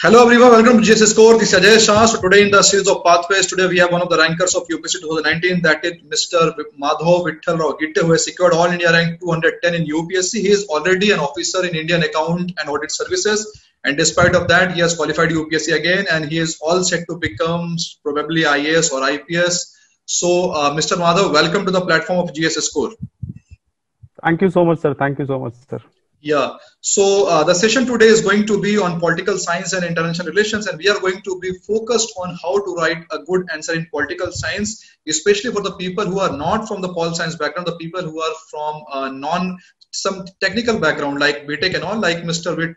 Hello everyone, welcome to GS Score. This is Ajay Shah. So today in the series of Pathways, today we have one of the rankers of UPSC 2019, that is Mr. Madhav Vittal Rao Gitte, who has secured All India rank 210 in UPSC. He is already an officer in Indian Account and Audit Services, and despite of that, he has qualified UPSC again, and he is all set to become probably IAS or IPS. So, Mr. Madhav, welcome to the platform of GS Score. Thank you so much, sir. Thank you so much, sir. Yeah, so the session today is going to be on political science and international relations, and we are going to be focused on how to write a good answer in political science, especially for the people who are not from the pol science background, the people who are from some technical background like BTech and all, like Mr.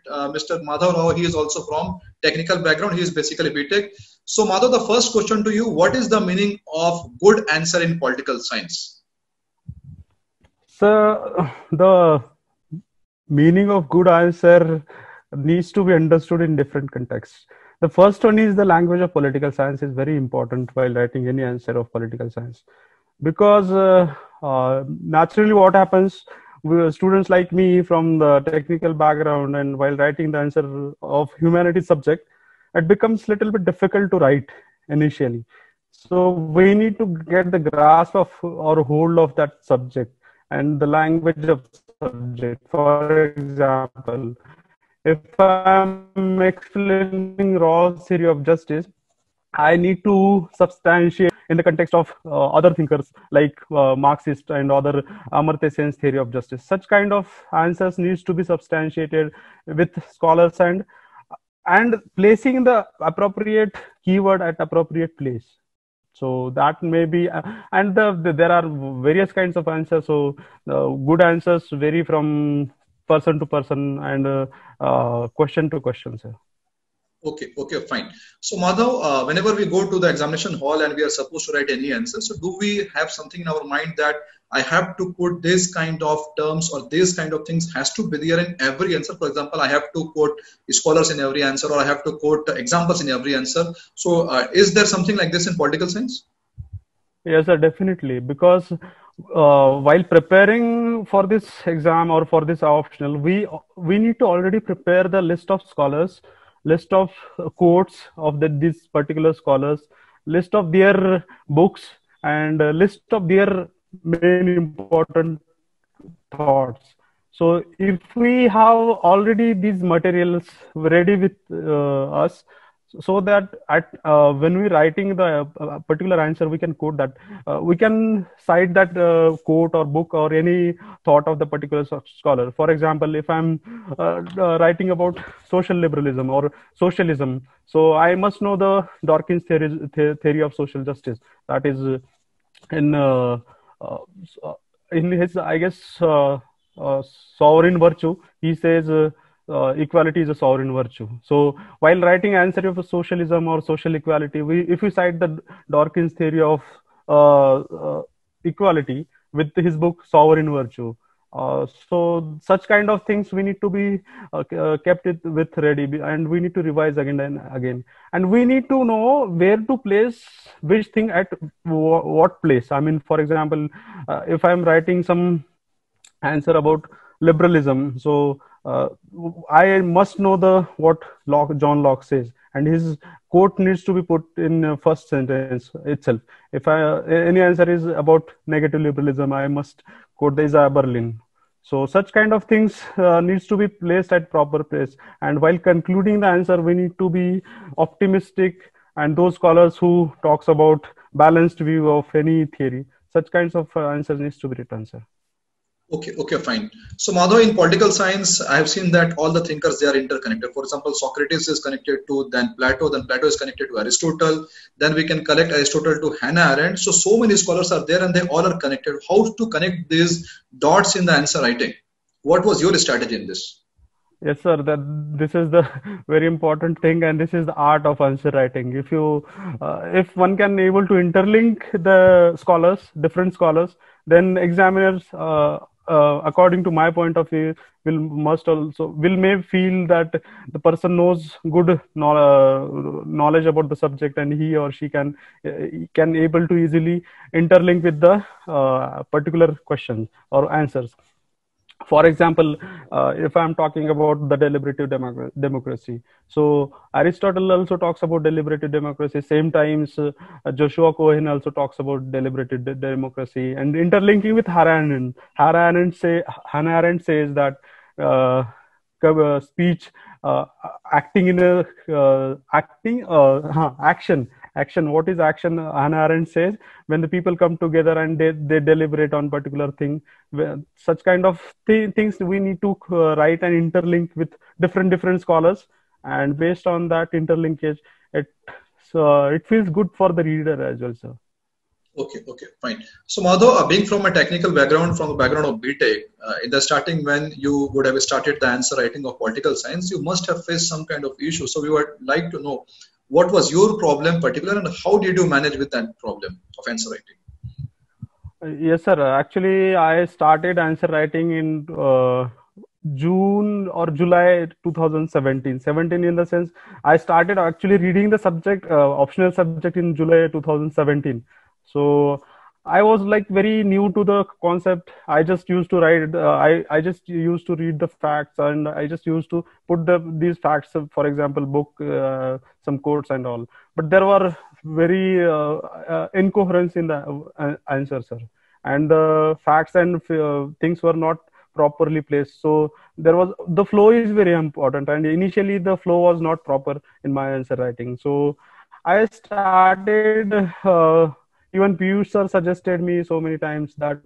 Madhav Rao. He is also from technical background. He is basically BTech. So Madhav, the first question to you: what is the meaning of good answer in political science? So the meaning of good answer needs to be understood in different contexts. The first one is the language of political science is very important while writing any answer of political science, because naturally what happens, students like me from the technical background, and while writing the answer of humanities subject, it becomes little bit difficult to write initially. So we need to get the grasp of or hold of that subject and the language of subject. For example, if I'm explaining Rawls' theory of justice, I need to substantiate in the context of other thinkers like Marxist and other Amartya Sen's theory of justice. Such kind of answers needs to be substantiated with scholars and placing the appropriate keyword at appropriate place. So that may be, and there are various kinds of answers. So good answers vary from person to person and question to question, sir. Okay, fine. So Madhav, whenever we go to the examination hall and we are supposed to write any answer, so do we have something in our mind that I have to put this kind of terms or this kind of things has to be there in every answer? For example, I have to quote scholars in every answer, or I have to quote examples in every answer. So is there something like this in political science? Yes, sir, definitely. Because while preparing for this exam or for this optional, we need to already prepare the list of scholars, list of quotes of these particular scholars, list of their books, and list of their main important thoughts. So if we have already these materials ready with us, so that when we writing the particular answer, we can quote that, we can cite that quote or book or any thought of the particular scholar. For example, if I'm writing about social liberalism or socialism, so I must know the Dawkins theory of social justice. That is in his, I guess, sovereign virtue, he says equality is a sovereign virtue. So while writing answer of socialism or social equality, if we cite the Dawkins theory of equality with his book Sovereign Virtue, so such kind of things we need to be kept it with ready, and we need to revise again and again, and we need to know where to place which thing at what place. I mean, for example, if I'm writing some answer about liberalism, so I must know what John Locke says, and his quote needs to be put in first sentence itself. If any answer is about negative liberalism, I must quote the Isaiah Berlin. So such kind of things needs to be placed at proper place. And while concluding the answer, we need to be optimistic, and those scholars who talks about balanced view of any theory, such kinds of answers needs to be written, sir. Okay, fine. So Madhav, in political science, I have seen that all the thinkers, they are interconnected. For example, Socrates is connected to then Plato is connected to Aristotle, then we can connect Aristotle to Hannah Arendt. So many scholars are there and they all are connected. How to connect these dots in the answer writing? What was your strategy in this? Yes, sir. This is the very important thing, and this is the art of answer writing. If one can able to interlink the scholars, different scholars, then examiners, according to my point of view, may feel that the person knows good knowledge about the subject, and he or she can able to easily interlink with the particular questions or answers. For example, if I'm talking about the deliberative democracy, so Aristotle also talks about deliberative democracy. Same times, Joshua Cohen also talks about deliberative democracy, and interlinking with Hannah Arendt. Hannah Arendt says that uh, speech, acting in a action. What is action? Hannah Arendt says when the people come together and they deliberate on particular thing, such kind of things we need to write and interlink with different scholars, and based on that interlinkage, it feels good for the reader as well, sir. Okay, okay, fine. So, Madhav, being from a technical background, from the background of BTech, in the starting when you would have started the answer writing of political science, you must have faced some kind of issue. So, we would like to know what was your problem particular and how did you manage with that problem of answer writing? Yes, sir. Actually, I started answer writing in June or July 2017. 17 in the sense I started actually reading the subject, optional subject in July 2017. So I was like very new to the concept. I just used to write. I just used to read the facts, and I just used to put these facts, for example, book some quotes and all. But there were very incoherence in the answer, sir, and the facts and things were not properly placed. So the flow is very important, and initially the flow was not proper in my answer writing. So I started. Even Piyush sir suggested me so many times that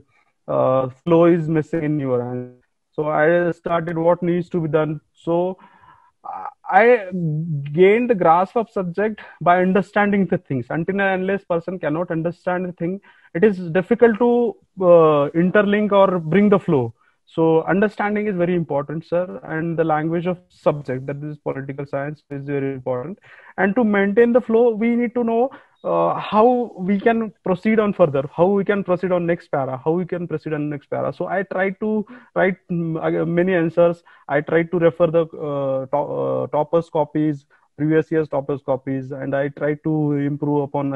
flow is missing in your answer. So I started what needs to be done. So I gained the grasp of subject by understanding the things. Until and unless person cannot understand the thing, it is difficult to interlink or bring the flow. So understanding is very important, sir, and the language of subject, that is political science, is very important. And to maintain the flow, we need to know how we can proceed on further, how we can proceed on next para, how we can proceed on next para. So I try to write many answers. I try to refer the toppers copies, previous year's toppers copies, and I try to improve upon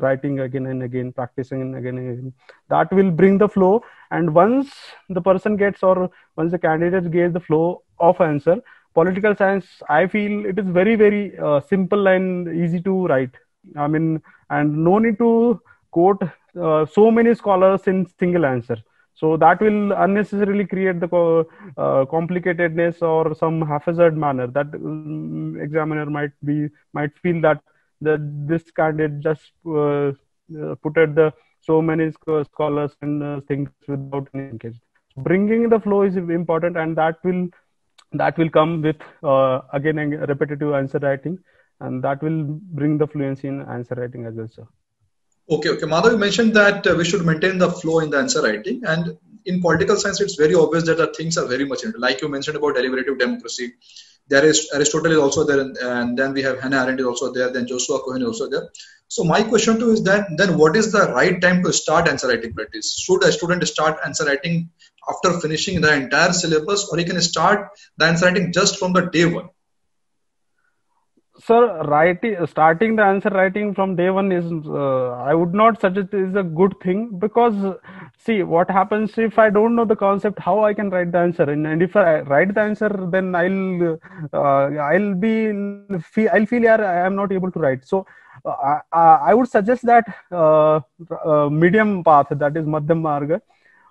writing again and again, practicing again and again. That will bring the flow. And once the person gets, or once the candidate gets the flow of answer, political science, I feel it is very simple and easy to write. I mean, and no need to quote so many scholars in single answer. So that will unnecessarily create the complicatedness or some haphazard manner that examiner might feel that this candidate just put at the so many scholars and things without any linkage. Bringing the flow is important, and that will come with again repetitive answer writing, and that will bring the fluency in answer writing as well, sir. Okay, okay. Madhav, you mentioned that we should maintain the flow in the answer writing. And in political science, it's very obvious that the things are very much into. Like you mentioned about deliberative democracy, there is Aristotle is also there, and then we have Hannah Arendt is also there, then Joshua Cohen is also there. So my question to you is that then what is the right time to start answer writing practice? Should a student start answer writing after finishing the entire syllabus, or he can start the answer writing just from the day one? Sir, starting the answer writing from day one is, I would not suggest is a good thing, because see what happens if I don't know the concept, how I can write the answer, and if I write the answer, then I'll feel I am not able to write. So I would suggest that medium path, that is Madhyam Marga.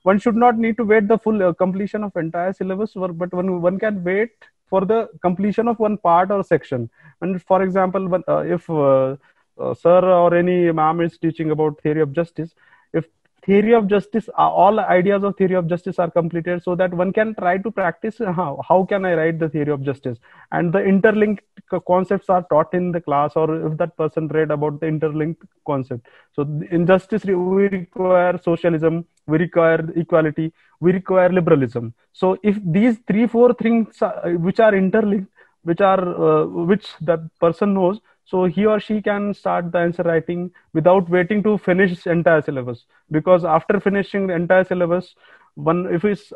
One should not need to wait the full completion of entire syllabus, but one can wait for the completion of one part or section. And for example, if sir or any ma'am is teaching about theory of justice, if theory of justice, all ideas of theory of justice are completed, so that one can try to practice how can I write the theory of justice, and the interlinked concepts are taught in the class, or if that person read about the interlinked concept. So in justice, we require socialism, we require equality, we require liberalism. So if these 3-4 things which are interlinked, which that person knows, so he or she can start the answer writing without waiting to finish entire syllabus. Because after finishing the entire syllabus,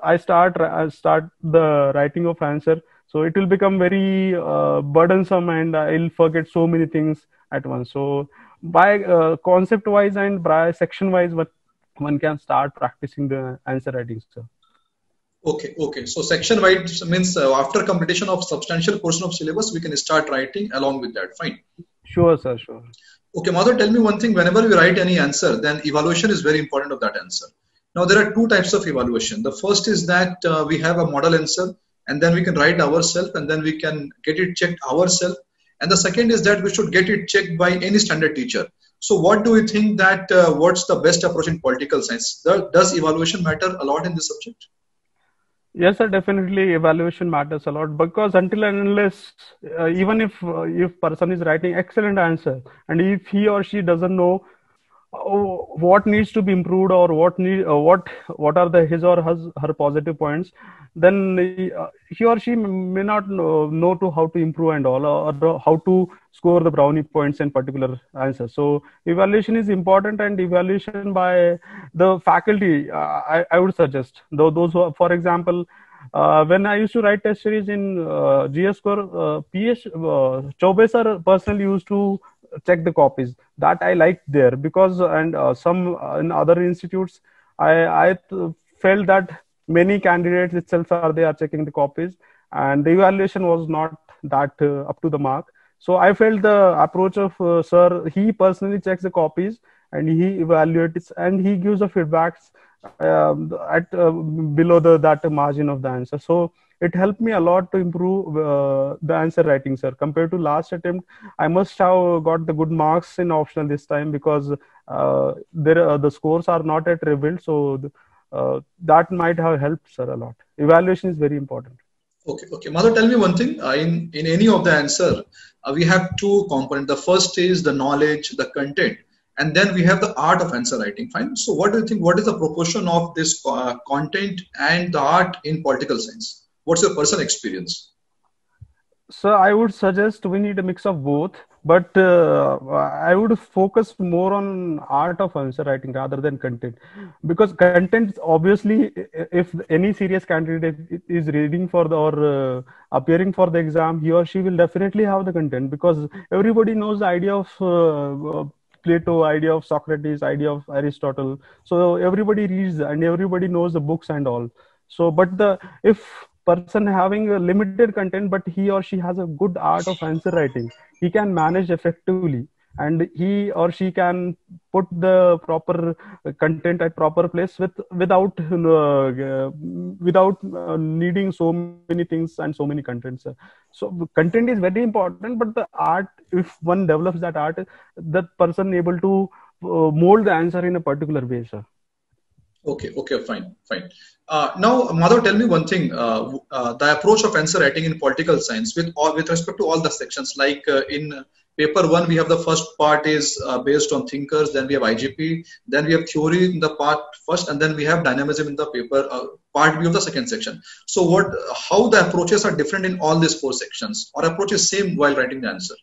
I start the writing of answer, so it will become very burdensome, and I'll forget so many things at once. So by concept wise and by section wise, one can start practicing the answer writing, sir. Okay. So section wise means after completion of substantial portion of syllabus, we can start writing along with that. Fine. Sure, sir. Sure. Okay, Madhav, tell me one thing. Whenever we write any answer, then evaluation is very important of that answer. Now, there are two types of evaluation. The first is that we have a model answer, and then we can write ourselves, and then we can get it checked ourselves. And the second is that we should get it checked by any standard teacher. So, what do you think that what's the best approach in political science? Does evaluation matter a lot in this subject? Yes, sir, definitely evaluation matters a lot, because until and unless, even if person is writing excellent answer, and if he or she doesn't know what needs to be improved, or what are the his or her positive points, then he or she may not know to how to improve and all, or how to score the brownie points in particular answer. So evaluation is important, and evaluation by the faculty, I would suggest those who are, for example, when I used to write test series in GS score, Chaube sir personally used to check the copies. That I liked there, because and some in other institutes, I felt that many candidates itself they are checking the copies, and the evaluation was not that up to the mark. So I felt the approach of sir, he personally checks the copies, and he evaluates, and he gives the feedbacks at below that margin of the answer. So it helped me a lot to improve the answer writing, sir. Compared to last attempt, I must have got the good marks in optional this time, because the scores are not yet revealed. So that might have helped, sir, a lot. Evaluation is very important. Okay. Mother, tell me one thing. In any of the answer, we have two components. The first is the knowledge, the content, and then we have the art of answer writing. Fine. So, what do you think? What is the proportion of this content and the art in political science? What's your personal experience? So I would suggest we need a mix of both, but I would focus more on art of answer writing rather than content, because content, obviously, if any serious candidate is reading for the, or appearing for the exam, he or she will definitely have the content, because everybody knows the idea of Plato, idea of Socrates, idea of Aristotle. So everybody reads and everybody knows the books and all. So, but if person having a limited content, but he or she has a good art of answer writing, he can manage effectively, and he or she can put the proper content at proper place without needing so many things and so many contents. So content is very important, but the art, if one develops that art, that person able to mold the answer in a particular way, sir. Okay, fine. Now, Madhav, tell me one thing. The approach of answer writing in political science, with respect to all the sections, like in paper one, we have the first part is based on thinkers, then we have IGP, then we have theory in the part first, and then we have dynamism in the paper part B of the second section. So, how the approaches are different in all these four sections, or approach is same while writing the answer?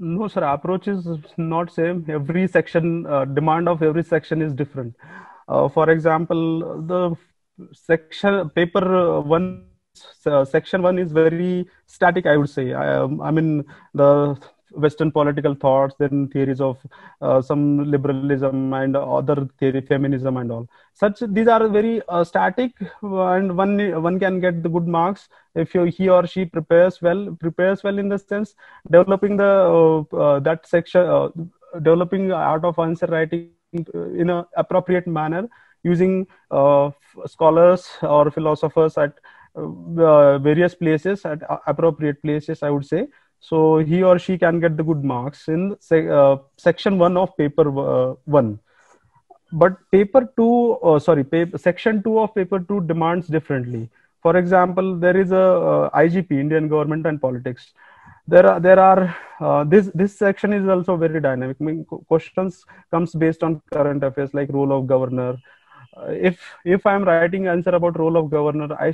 No, sir. Approach is not same. Every section, demand of every section is different. For example, the section paper one, section one is very static, I would say. I mean, the Western political thoughts, then theories of some liberalism and other theory, feminism and all. These are very static, and one can get the good marks if he or she prepares well in the sense developing that section, developing art of answer writing in an appropriate manner, using scholars or philosophers at various places, at appropriate places, I would say. So he or she can get the good marks in section one of paper one. But section two of paper two demands differently. For example, there is a IGP, Indian Government and Politics. This section is also very dynamic. I mean, questions comes based on current affairs, like role of governor. If I am writing answer about role of governor, I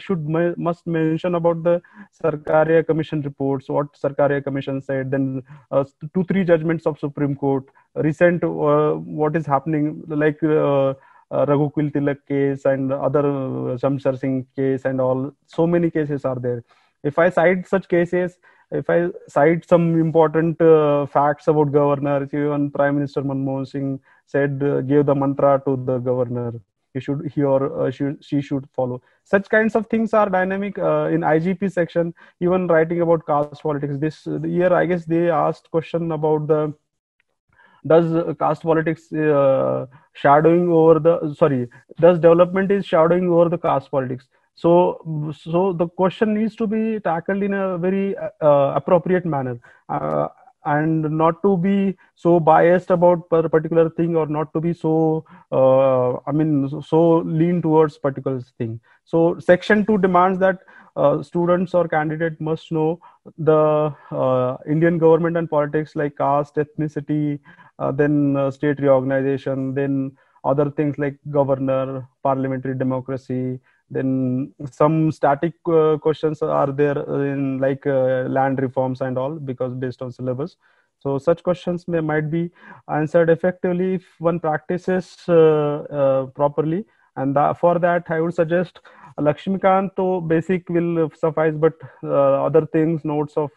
must mention about the Sarkaria Commission reports, what Sarkaria Commission said, then 2-3 judgments of Supreme Court, recent what is happening, like Raghukul Tilak case and other Shamsher Singh case and all. So many cases are there. If I cite such cases, if I cite some important facts about governor, even Prime Minister Manmohan Singh said, gave the mantra to the governor. she should follow. Such kinds of things are dynamic in IGP section. Even writing about caste politics this year, I guess they asked question about the does caste politics shadowing over the does development is shadowing over the caste politics. So the question needs to be tackled in a very appropriate manner, and not to be so biased about a particular thing, or not to be so so lean towards particular thing. So section 2 demands that students or candidate must know the Indian government and politics, like caste, ethnicity, then state reorganization, then other things like governor, parliamentary democracy. Then some static questions are there in like land reforms and all, because based on syllabus. So such questions might be answered effectively if one practices properly. And for that, I would suggest Lakshmikant. So basic will suffice, but other things, notes of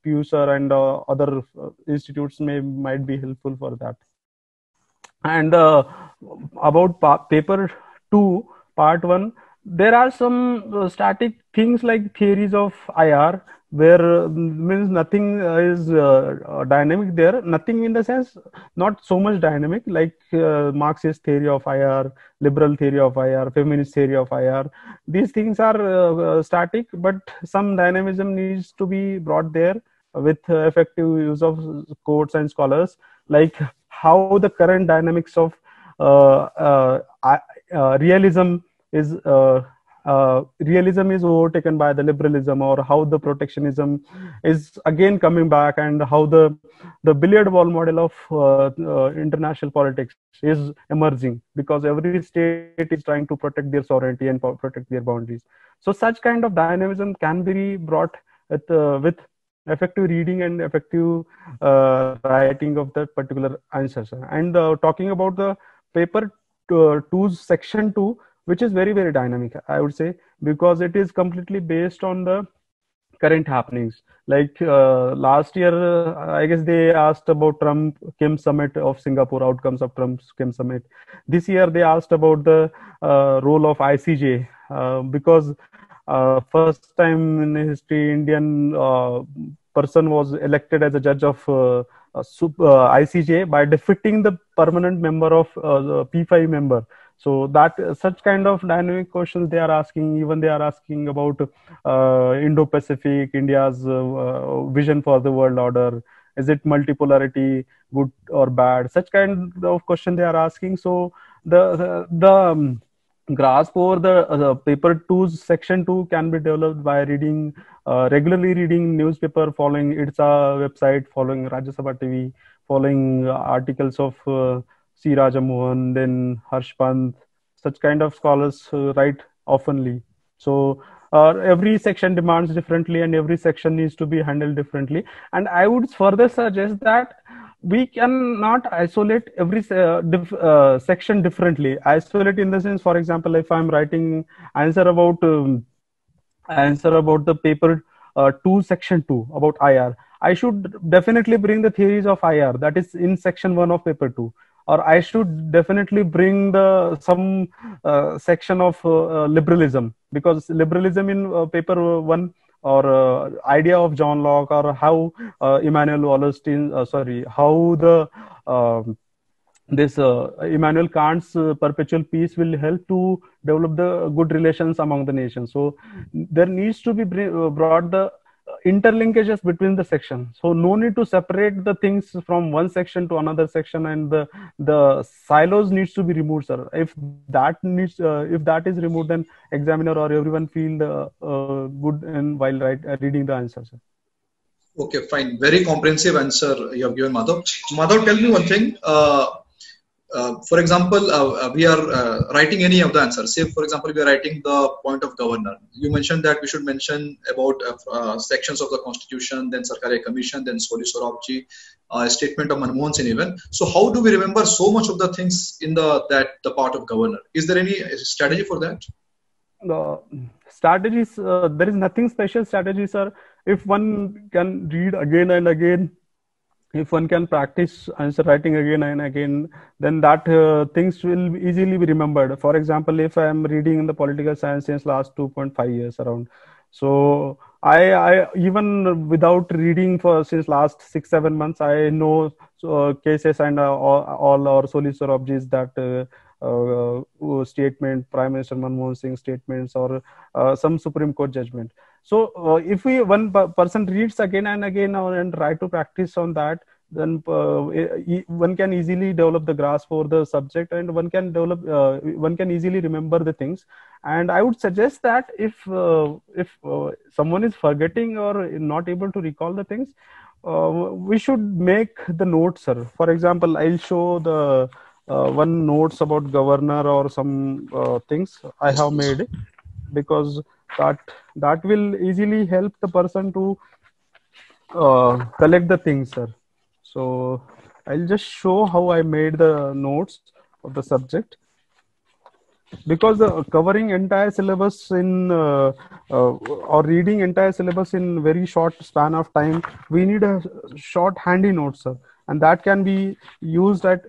Pusar and other institutes might be helpful for that. And about paper 2, part 1, there are some static things like theories of IR, where means nothing is dynamic there. Nothing in the sense, not so much dynamic, like Marxist theory of IR, liberal theory of IR, feminist theory of IR. These things are static, but some dynamism needs to be brought there with effective use of quotes and scholars, like how the current dynamics of realism is overtaken by the liberalism, or how the protectionism is again coming back, and how the billiard ball model of international politics is emerging, because every state is trying to protect their sovereignty and protect their boundaries. So such kind of dynamism can be brought with effective reading and effective writing of that particular answers. And talking about the paper 2's section 2, which is very, very dynamic, I would say, because it is completely based on the current happenings. Like last year, I guess they asked about Trump-Kim summit of Singapore, outcomes of Trump-Kim summit. This year, they asked about the role of ICJ, because first time in history, Indian person was elected as a judge of ICJ by defeating the permanent member of the P5 member. So that such kind of dynamic questions they are asking. Even they are asking about Indo-Pacific, India's vision for the world order. Is it multipolarity, good or bad? Such kind of question they are asking. So the grasp over the paper 2's section 2 can be developed by reading regularly reading newspaper, following IDSA website, following Rajya Sabha TV, following articles of C. Rajamohan, then Harsh Pant. Such kind of scholars write oftenly. So every section demands differently, and every section needs to be handled differently. And I would further suggest that we cannot isolate every section differently. Isolate in the sense, for example, if I'm writing answer about the paper 2 section 2 about IR, I should definitely bring the theories of IR that is in section 1 of paper 2, or I should definitely bring the some section of liberalism, because liberalism in paper 1, or idea of John Locke, or how Immanuel Wallerstein, how the this Immanuel Kant's perpetual peace will help to develop the good relations among the nations. So there needs to be brought the interlinkages between the sections. So no need to separate the things from one section to another section, and the silos needs to be removed, sir. If that is removed, then examiner or everyone feel good and while reading the answer, sir. Okay, fine. Very comprehensive answer you have given, Madhav. Madhav, tell me one thing. For example, we are writing any of the answers. Say, for example, we are writing the point of governor. You mentioned that we should mention about sections of the constitution, then Sarkari Commission, then Soli Sorabji, statement of Manmohan Singh even. So how do we remember so much of the things in the part of governor? Is there any strategy for that? Strategies, there is nothing special strategy, sir. If one can read again and again if one can practice answer writing again and again, then that things will easily be remembered. For example, if I am reading in the political science since last 2.5 years around, so I even without reading for since last 6-7 months, I know cases and all our solicitors that statement, Prime Minister Manmohan Singh statements, or some Supreme Court judgment. So if we one person reads again and again and try to practice on that, then one can easily develop the grasp for the subject, and one can easily remember the things. And I would suggest that if someone is forgetting or not able to recall the things, we should make the notes, sir. For example, I'll show the one notes about governor or some things I have made, because that will easily help the person to collect the things, sir. So I'll just show how I made the notes of the subject, because the covering entire syllabus in or reading entire syllabus in very short span of time, we need a short handy notes, sir, and that can be used at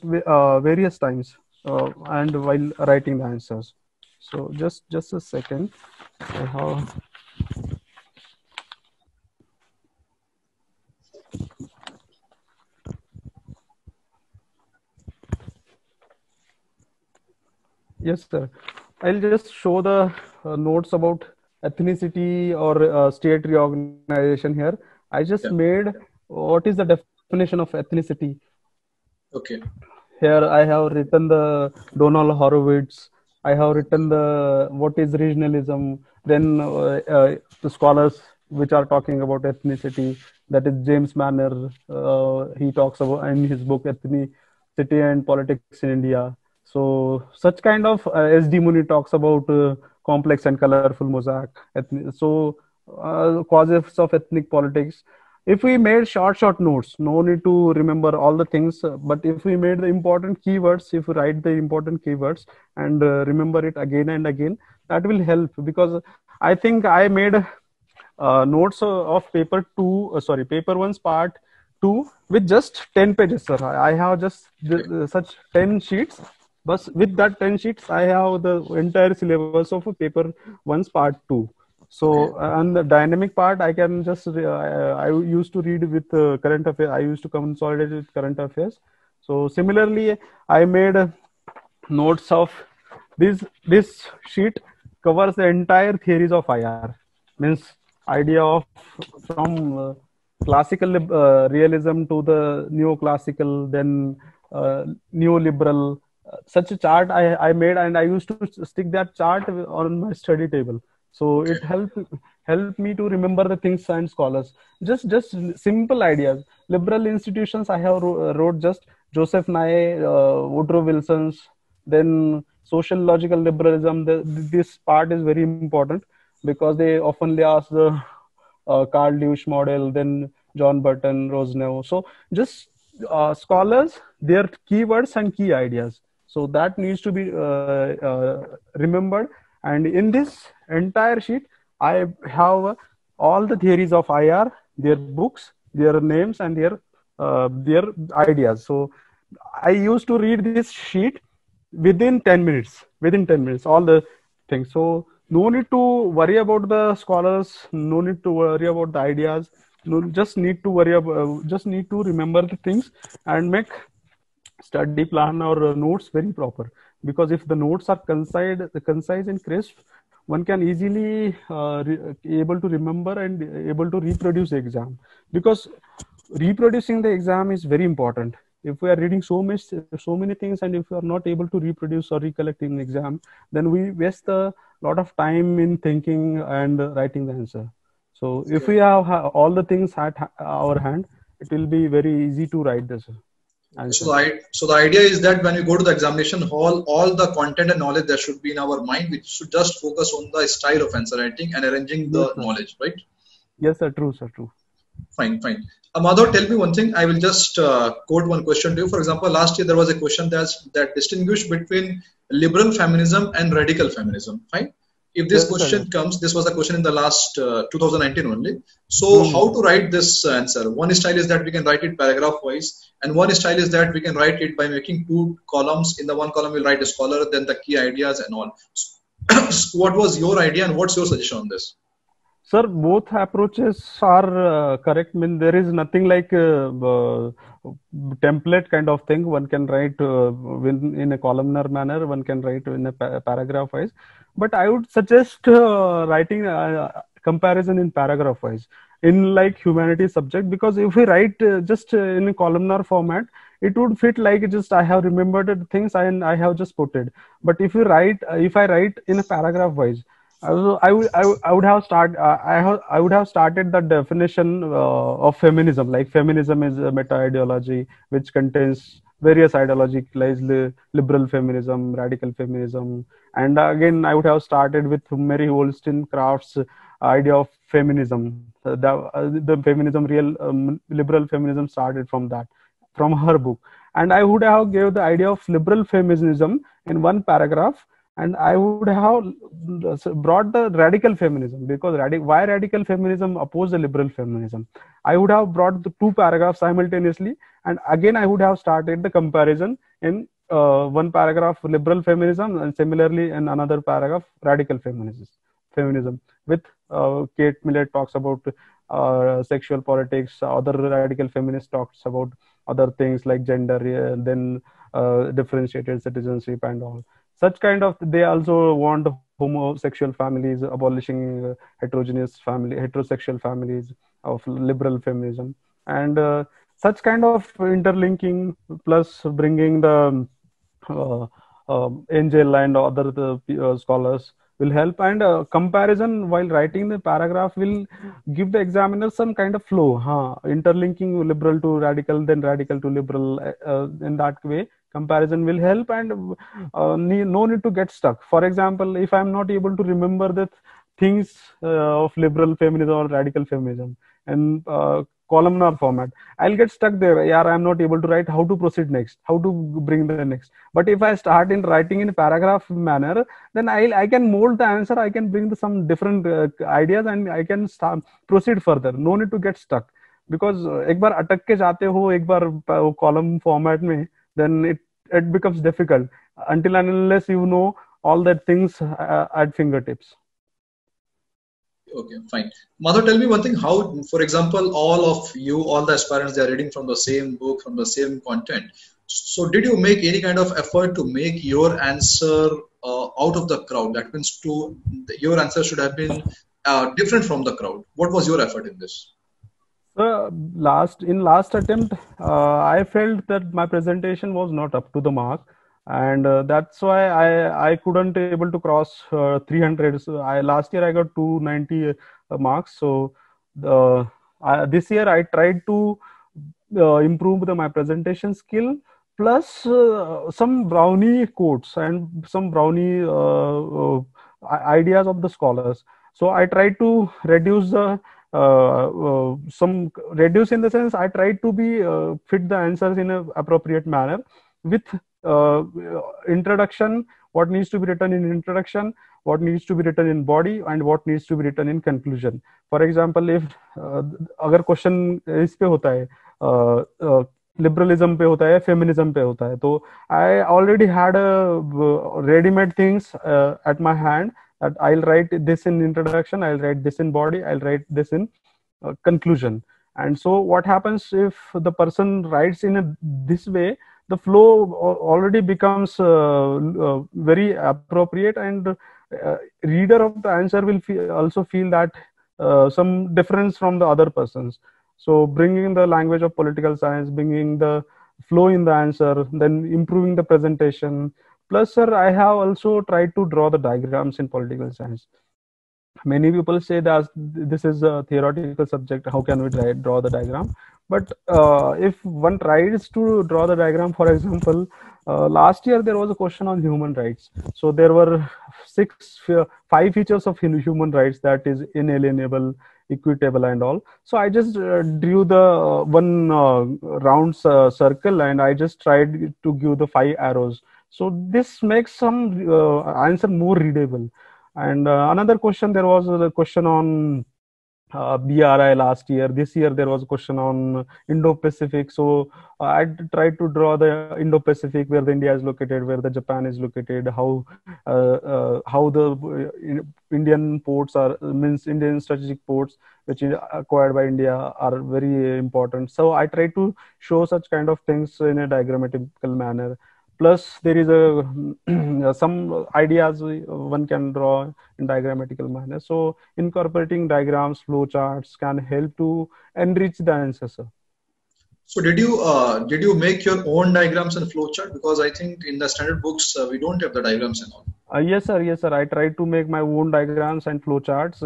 various times and while writing the answers. So just a second. I have Yes, sir. I'll just show the notes about ethnicity or state reorganization here. I just made what is the definition of ethnicity. Okay. Here I have written the Donald Horowitz. I have written the what is regionalism. Then the scholars which are talking about ethnicity, that is James Manner. He talks about in his book Ethnicity and Politics in India. So such kind of S.D. Muni talks about complex and colorful mosaic. Causes of ethnic politics. If we made short notes, no need to remember all the things, but if we made the important keywords, if we write the important keywords and remember it again and again, that will help. Because I think I made notes of paper 1's part 2 with just 10 pages, sir. I have just such 10 sheets. But with that 10 sheets, I have the entire syllabus of paper 1's part 2. So, and the dynamic part, I can just, I used to read with current affairs. I used to consolidate with current affairs. So similarly, I made notes of this sheet covers the entire theories of IR. Means idea of from classical realism to the neoclassical, then neoliberal. Such a chart I made, and I used to stick that chart on my study table. So it helped me to remember the things and scholars. Just simple ideas. Liberal institutions I have wrote just Joseph Nye, Woodrow Wilson's. Then social logical liberalism. This part is very important because they oftenly ask the Carl Lewis model, then John Burton, Rosenow. So just scholars, their keywords and key ideas. So that needs to be remembered. And in this entire sheet, I have all the theories of IR, their books, their names, and their ideas. So I used to read this sheet within 10 minutes. All the things. So no need to worry about the scholars. No need to worry about the ideas. No, just need to remember the things and make study plan or notes very proper. Because if the notes are concise and crisp, one can easily able to remember and able to reproduce the exam. Because reproducing the exam is very important. If we are reading so many things, and if we are not able to reproduce or recollect in exam, then we waste a lot of time in thinking and writing the answer. So if we have all the things at our hand, it will be very easy to write this. So the idea is that when we go to the examination hall, all the content and knowledge that should be in our mind, we should just focus on the style of answer writing and arranging the knowledge, right? Yes, sir. True, sir. True. Fine. Madhav, tell me one thing. I will just quote one question to you. For example, last year there was a question that distinguished between liberal feminism and radical feminism. Fine. if this Yes, sir. question comes, this was a question in the last 2019 only. So how to write this answer? One style is that we can write it paragraph wise, and one style is that we can write it by making two columns. In the one column, we'll write a scholar, then the key ideas and all. So what was your idea, and what's your suggestion on this? Sir, both approaches are correct. I mean, there is nothing like template kind of thing. One can write in a columnar manner. One can write in a paragraph wise. But I would suggest writing comparison in paragraph wise in like humanities subject, because if we write just in a columnar format, it would fit like just I have remembered things and I have just put it. But if you write, if I write in a paragraph wise, I would have I would have started the definition of feminism. Like feminism is a meta ideology which contains various ideologies like liberal feminism, radical feminism, and again I would have started with Mary Wollstonecraft's idea of feminism. The feminism, real liberal feminism, started from that, from her book, and I would have gave the idea of liberal feminism in one paragraph, and I would have brought the radical feminism, because why radical feminism oppose the liberal feminism. I would have brought the two paragraphs simultaneously, and again I would have started the comparison in one paragraph liberal feminism, and similarly in another paragraph radical feminism with Kate Millett talks about sexual politics, other radical feminists talks about other things like gender, then differentiated citizenship and all such kind of. They also want homosexual families, abolishing heterosexual families of liberal feminism, and such kind of interlinking, plus bringing the Angel and other scholars will help, and comparison while writing the paragraph will give the examiner some kind of flow, interlinking liberal to radical, then radical to liberal, in that way comparison will help, and no need to get stuck. For example, if I'm not able to remember the things of liberal feminism or radical feminism and columnar format, I'll get stuck there. Yeah, I'm not able to write how to proceed next, how to bring the next. But if I start in writing in paragraph manner, then I can mold the answer, I can bring some different ideas, and I can proceed further. No need to get stuck, because एक बार अटक के जाते हो एक बार column format में, then it becomes difficult until and unless you know all that things at fingertips. Okay, fine. Madhav, tell me one thing. How, for example, all the aspirants, they are reading from the same book, from the same content. So did you make any kind of effort to make your answer out of the crowd? That means your answer should have been different from the crowd. What was your effort in this? Last attempt, I felt that my presentation was not up to the mark, and that's why I couldn't able to cross 300. So last year I got 290 marks. So this year I tried to improve my presentation skill, plus some brownie quotes and some brownie ideas of the scholars. So I tried to reduce the reduce in the sense I tried to be fit the answers in an appropriate manner with introduction, what needs to be written in introduction, what needs to be written in body, and what needs to be written in conclusion. For example, if अगर question इस पे होता है liberalism पे होता है, feminism पे होता है, तो I already had ready-made things at my hand, that I'll write this in introduction, I'll write this in body, I'll write this in conclusion. And so what happens if the person writes in this way, the flow already becomes very appropriate, and reader of the answer will also feel that some difference from the other persons. So bringing the language of political science, bringing the flow in the answer, then improving the presentation. Plus, sir, I have also tried to draw the diagrams in political science. Many people say that this is a theoretical subject. How can we draw the diagram? But if one tries to draw the diagram, for example, last year there was a question on human rights. So there were 5 features of human rights, that is inalienable, equitable, and all. So I just drew the one round circle, and I just tried to give the 5 arrows. So this makes some answer more readable. And another question, there was a question on BRI last year. This year there was a question on Indo-Pacific. So I tried to draw the Indo-Pacific, where the India is located, where the Japan is located, how the Indian ports are, means Indian strategic ports which is acquired by India are very important. So I try to show such kind of things in a diagrammatical manner. Plus there is a some ideas one can draw in diagrammatical manner. So incorporating diagrams, flowcharts can help to enrich the answer, sir. So did you make your own diagrams and flowchart? Because I think in the standard books we don't have the diagrams and all. Yes, sir. Yes, sir. I try to make my own diagrams and flowcharts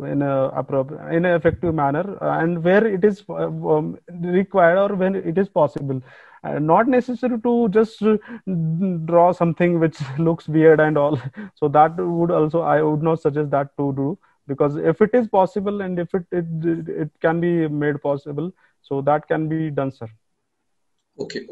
in an effective manner, and where it is required or when it is possible. Not necessary to just draw something which looks weird and all. So that would also, I would not suggest that to do, because if it is possible and if it can be made possible, so that can be done, sir. Okay,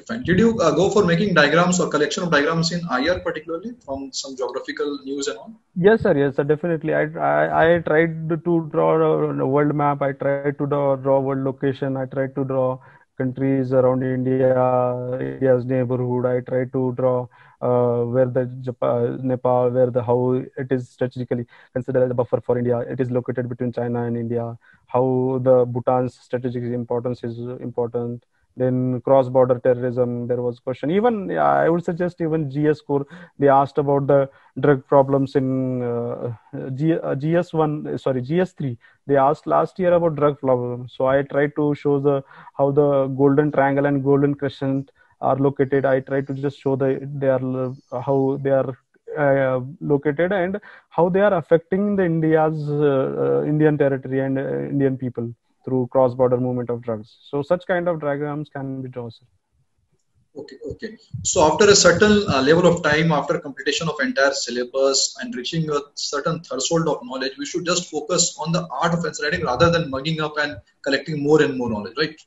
fine. Did you go for making diagrams or collection of diagrams in IR particularly from some geographical news and all? Yes, sir. Yes, sir. Definitely. I tried to draw a world map. I tried to draw world location. I tried to draw countries around India, India's neighborhood. I tried to draw where the Nepal, where the how it is strategically considered as a buffer for India. It is located between China and India. How the Bhutan's strategic importance is important. Then cross-border terrorism, there was question. Even I would suggest even GS core, they asked about the drug problems in GS1, sorry, GS3. They asked last year about drug problems. So I tried to show how the golden triangle and golden crescent are located. I tried to just show how they are located and how they are affecting the Indian territory and Indian people through cross-border movement of drugs. So such kind of diagrams can be drawn. Okay. So after a certain level of time, after completion of entire syllabus and reaching a certain threshold of knowledge, we should just focus on the art of answer writing rather than mugging up and collecting more and more knowledge, right?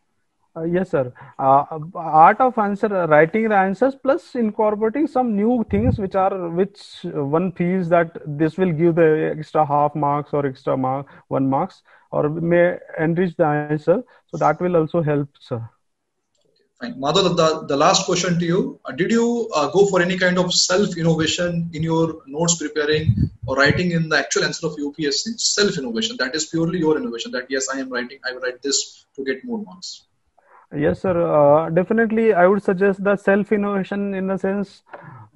Yes, sir. Art of answer writing the answers plus incorporating some new things which one feels that this will give the extra half marks or extra 1 marks or may enrich the answer. So that will also help, sir. Fine. Madhav, the last question to you. Did you go for any kind of self-innovation in your notes preparing or writing in the actual answer of UPSC? Self-innovation, that is purely your innovation, that yes, I will write this to get more marks. Yes, sir. Definitely, I would suggest the self-innovation in the sense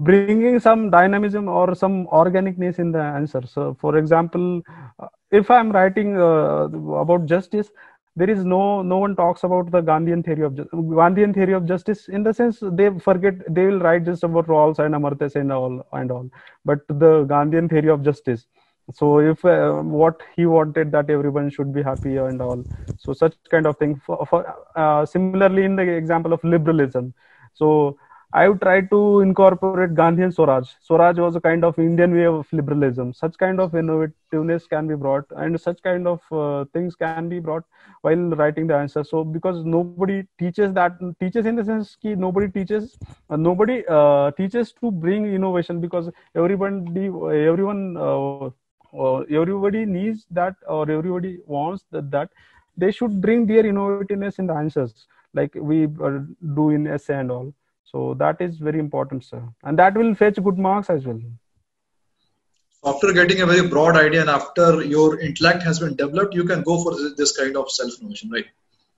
bringing some dynamism or some organicness in the answer. So, for example, if I'm writing about justice, there is no one talks about the Gandhian theory of justice in the sense they will write just about Rawls and Amartya Sen and all, but the Gandhian theory of justice. So if what he wanted that everyone should be happy and all, so such kind of thing. Similarly, in the example of liberalism, so I would try to incorporate Gandhian Swaraj. Swaraj was a kind of Indian way of liberalism. Such kind of innovativeness can be brought, and such kind of things can be brought while writing the answer. So because nobody teaches in the sense that nobody teaches to bring innovation, because everyone needs that, or everybody wants that they should bring their innovativeness in the answers like we do in essay and all. So that is very important, sir, and that will fetch good marks as well. After getting a very broad idea and after your intellect has been developed, you can go for this kind of self-innovation, right?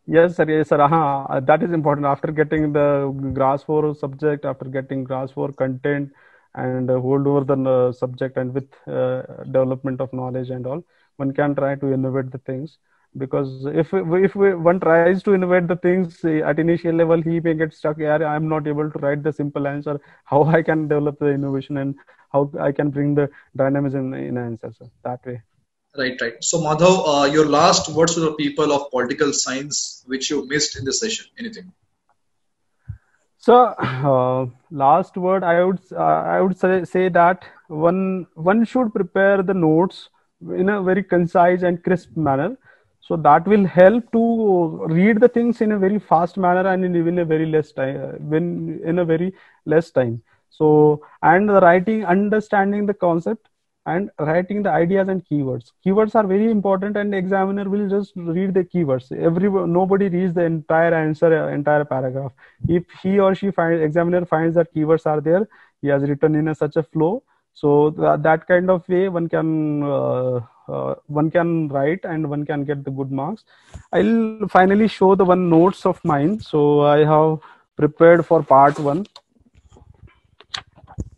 Yes, sir. That is important. After getting the grasp for subject, after getting grasp for content, and hold over the subject, and with development of knowledge and all, one can try to innovate the things. Because if one tries to innovate the things at initial level, he may get stuck. Yeah, I'm not able to write the simple answer. How I can develop the innovation and how I can bring the dynamism in answers that way. Right. So Madhav, your last words to the people of political science, which you missed in this session. Anything? So last word, I would say that one should prepare the notes in a very concise and crisp manner. So that will help to read the things in a very fast manner and in a very less time. So, and the writing, understanding the concept and writing the ideas and keywords. Keywords are very important, and examiner will just read the keywords. Nobody reads the entire answer, entire paragraph. If he or she examiner finds that keywords are there, he has written in such a flow. So that kind of way one can write and one can get the good marks. I'll finally show the one notes of mine. So I have prepared for part 1.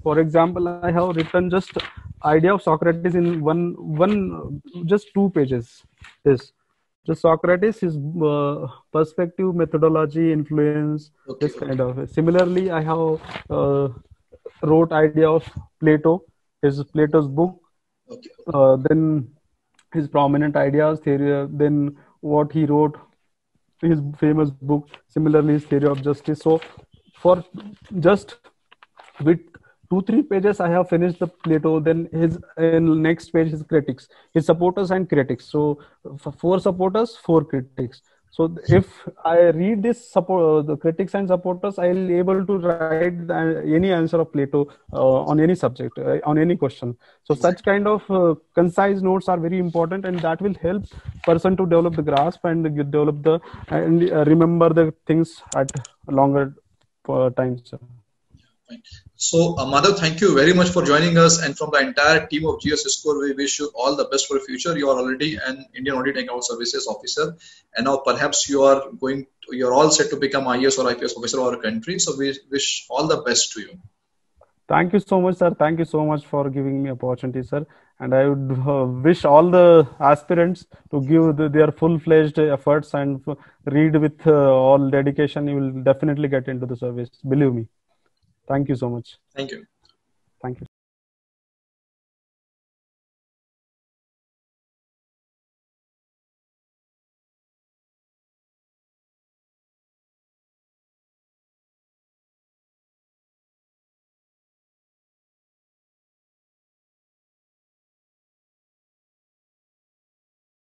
For example, I have written just idea of Socrates in just 2 pages. This just Socrates, his perspective, methodology, influence, this kind of. Similarly, I have wrote idea of Plato, Plato's book, then his prominent ideas, theory, then what he wrote, his famous book. Similarly, his theory of justice. So for just with 2-3 pages I have finished the Plato. Then his next page, his critics, his supporters and critics. So 4 supporters, 4 critics. So if I read this the critics and supporters, I'll be able to write any answer of Plato on any subject, on any question. So such kind of concise notes are very important, and that will help person to develop the grasp and develop the remember the things at longer time. So, Madhav, thank you very much for joining us. And from the entire team of GS Score, we wish you all the best for the future. You are already an Indian Audit and Account Services officer, and now perhaps you're all set to become IAS or IPS officer of our country. So, we wish all the best to you. Thank you so much, sir. Thank you so much for giving me opportunity, sir. And I would wish all the aspirants to give their full-fledged efforts and read with all dedication. You will definitely get into the service. Believe me. Thank you so much. Thank you. Thank you.